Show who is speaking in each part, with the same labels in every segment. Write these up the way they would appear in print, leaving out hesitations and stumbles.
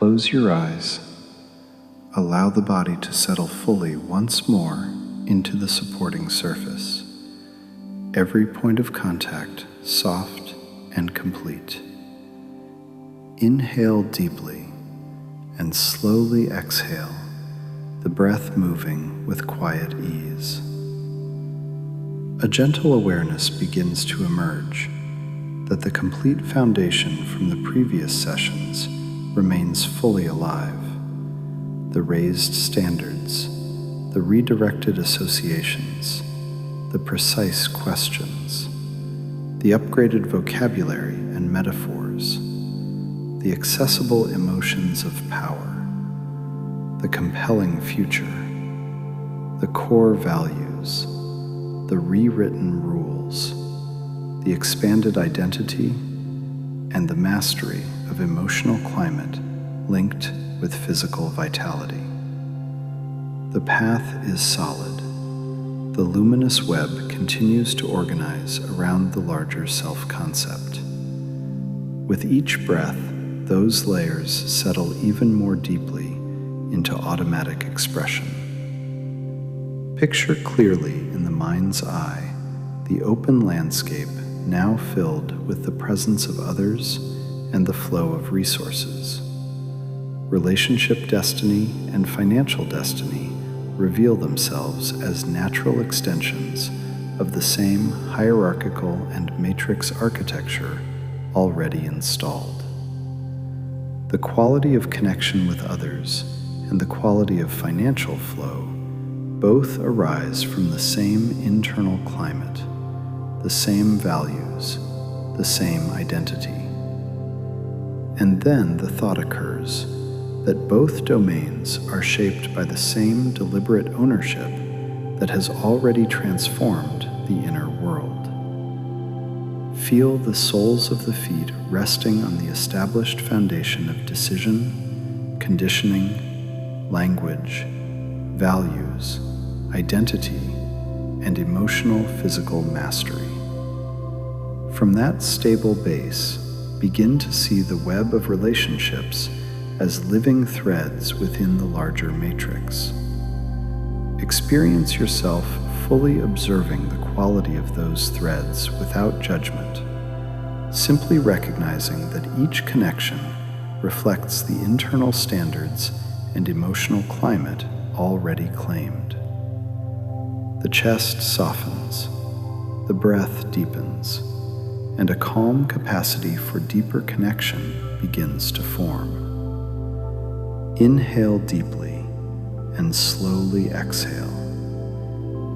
Speaker 1: Close your eyes. Allow the body to settle fully once more into the supporting surface. Every point of contact soft and complete. Inhale deeply and slowly exhale, the breath moving with quiet ease. A gentle awareness begins to emerge that the complete foundation from the previous sessions remains fully alive. The raised standards, the redirected associations, the precise questions, the upgraded vocabulary and metaphors, the accessible emotions of power, the compelling future, the core values, the rewritten rules, the expanded identity, and the mastery of emotional climate linked with physical vitality. The path is solid. The luminous web continues to organize around the larger self-concept. With each breath, those layers settle even more deeply into automatic expression. Picture clearly in the mind's eye the open landscape now filled with the presence of others and the flow of resources. Relationship destiny and financial destiny reveal themselves as natural extensions of the same hierarchical and matrix architecture already installed. The quality of connection with others and the quality of financial flow both arise from the same internal climate, the same values, the same identity. And then the thought occurs that both domains are shaped by the same deliberate ownership that has already transformed the inner world. Feel the soles of the feet resting on the established foundation of decision, conditioning, language, values, identity, and emotional physical mastery. From that stable base, begin to see the web of relationships as living threads within the larger matrix. Experience yourself fully observing the quality of those threads without judgment, simply recognizing that each connection reflects the internal standards and emotional climate already claimed. The chest softens, the breath deepens, and a calm capacity for deeper connection begins to form. Inhale deeply and slowly exhale.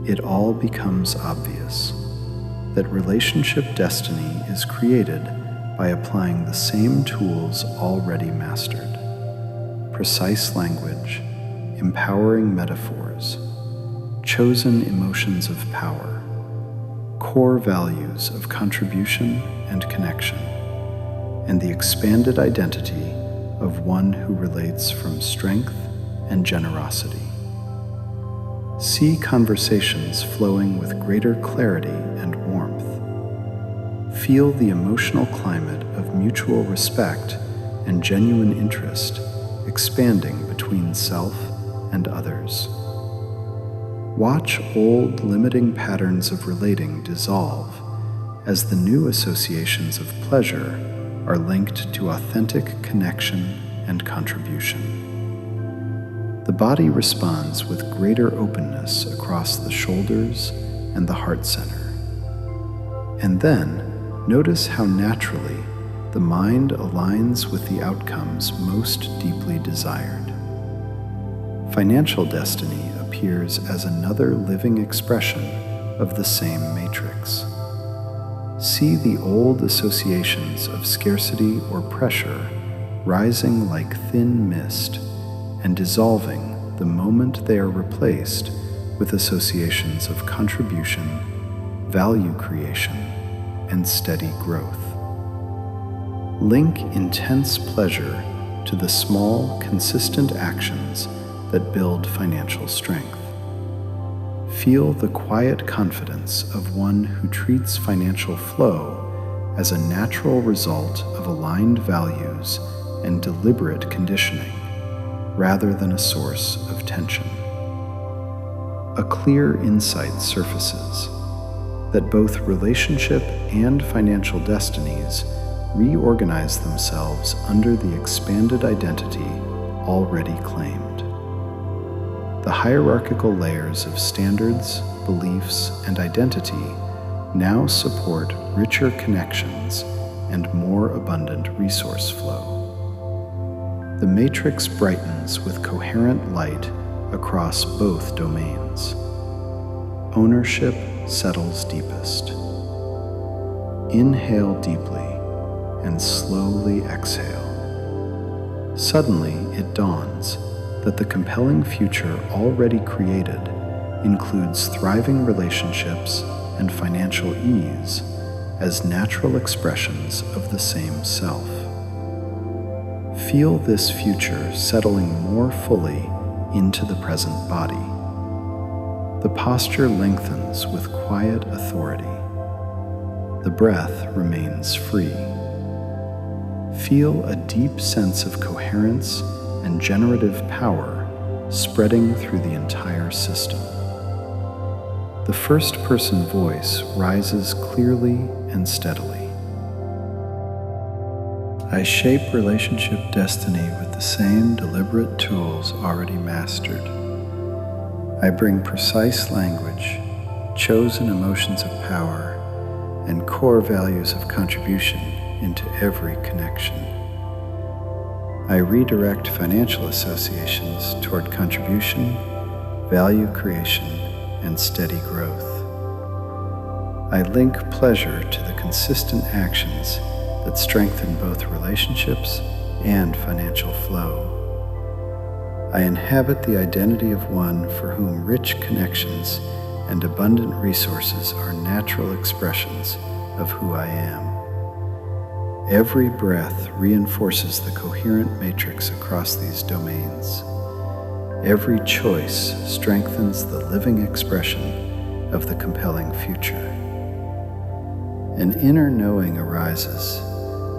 Speaker 1: It all becomes obvious that relationship destiny is created by applying the same tools already mastered: precise language, empowering metaphors, chosen emotions of power, core values of contribution and connection, and the expanded identity of one who relates from strength and generosity. See conversations flowing with greater clarity and warmth. Feel the emotional climate of mutual respect and genuine interest expanding between self and others. Watch old limiting patterns of relating dissolve as the new associations of pleasure are linked to authentic connection and contribution. The body responds with greater openness across the shoulders and the heart center. And then notice how naturally the mind aligns with the outcomes most deeply desired. Financial destiny appears as another living expression of the same matrix. See the old associations of scarcity or pressure rising like thin mist and dissolving the moment they are replaced with associations of contribution, value creation, and steady growth. Link intense pleasure to the small, consistent actions that build financial strength. Feel the quiet confidence of one who treats financial flow as a natural result of aligned values and deliberate conditioning, rather than a source of tension. A clear insight surfaces that both relationship and financial destinies reorganize themselves under the expanded identity already claimed. The hierarchical layers of standards, beliefs, and identity now support richer connections and more abundant resource flow. The matrix brightens with coherent light across both domains. Ownership settles deepest. Inhale deeply and slowly exhale. Suddenly, it dawns that the compelling future already created includes thriving relationships and financial ease as natural expressions of the same self. Feel this future settling more fully into the present body. The posture lengthens with quiet authority. The breath remains free. Feel a deep sense of coherence and generative power spreading through the entire system. The first-person voice rises clearly and steadily. I shape relationship destiny with the same deliberate tools already mastered. I bring precise language, chosen emotions of power, and core values of contribution into every connection. I redirect financial associations toward contribution, value creation, and steady growth. I link pleasure to the consistent actions that strengthen both relationships and financial flow. I inhabit the identity of one for whom rich connections and abundant resources are natural expressions of who I am. Every breath reinforces the coherent matrix across these domains. Every choice strengthens the living expression of the compelling future. An inner knowing arises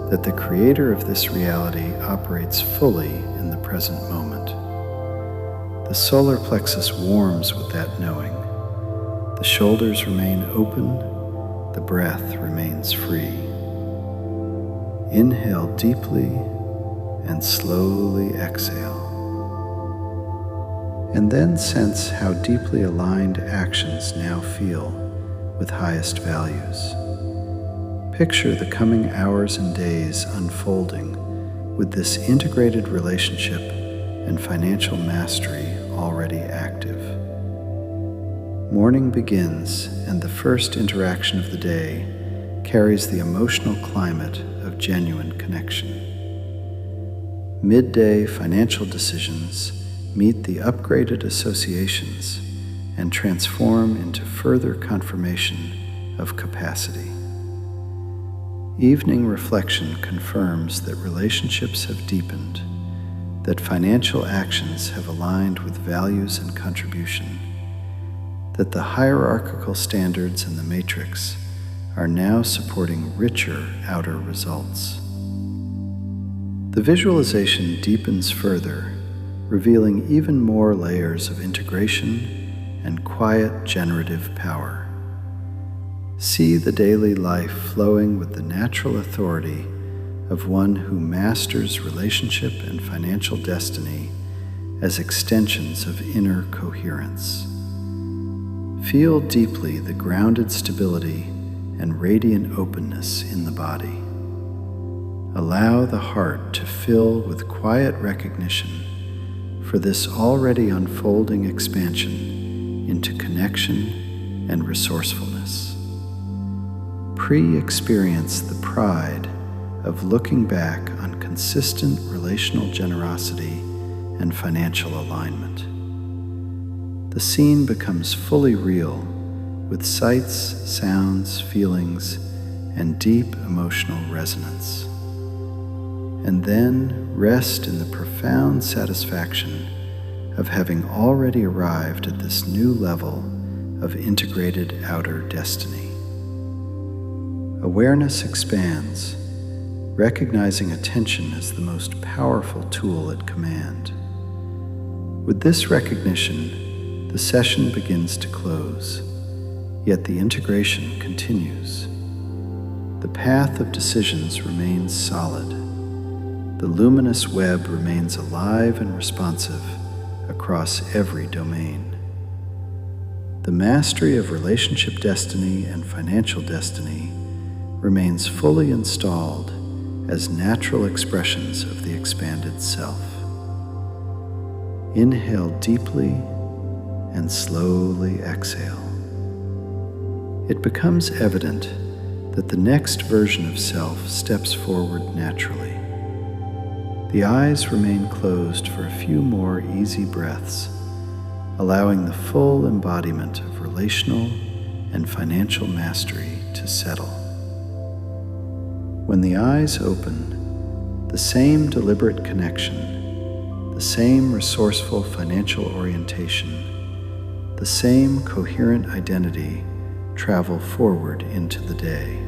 Speaker 1: that the creator of this reality operates fully in the present moment. The solar plexus warms with that knowing. The shoulders remain open, the breath remains free. Inhale deeply and slowly exhale. And then sense how deeply aligned actions now feel with highest values. Picture the coming hours and days unfolding with this integrated relationship and financial mastery already active. Morning begins, and the first interaction of the day carries the emotional climate of genuine connection. Midday financial decisions meet the upgraded associations and transform into further confirmation of capacity. Evening reflection confirms that relationships have deepened, that financial actions have aligned with values and contribution, that the hierarchical standards in the matrix are now supporting richer outer results. The visualization deepens further, revealing even more layers of integration and quiet generative power. See the daily life flowing with the natural authority of one who masters relationship and financial destiny as extensions of inner coherence. Feel deeply the grounded stability and radiant openness in the body. Allow the heart to fill with quiet recognition for this already unfolding expansion into connection and resourcefulness. Pre-experience the pride of looking back on consistent relational generosity and financial alignment. The scene becomes fully real with sights, sounds, feelings, and deep emotional resonance. And then rest in the profound satisfaction of having already arrived at this new level of integrated outer destiny. Awareness expands, recognizing attention as the most powerful tool at command. With this recognition, the session begins to close, yet the integration continues. The path of decisions remains solid. The luminous web remains alive and responsive across every domain. The mastery of relationship destiny and financial destiny remains fully installed as natural expressions of the expanded self. Inhale deeply and slowly exhale. It becomes evident that the next version of self steps forward naturally. The eyes remain closed for a few more easy breaths, allowing the full embodiment of relational and financial mastery to settle. When the eyes open, the same deliberate connection, the same resourceful financial orientation, the same coherent identity travel forward into the day.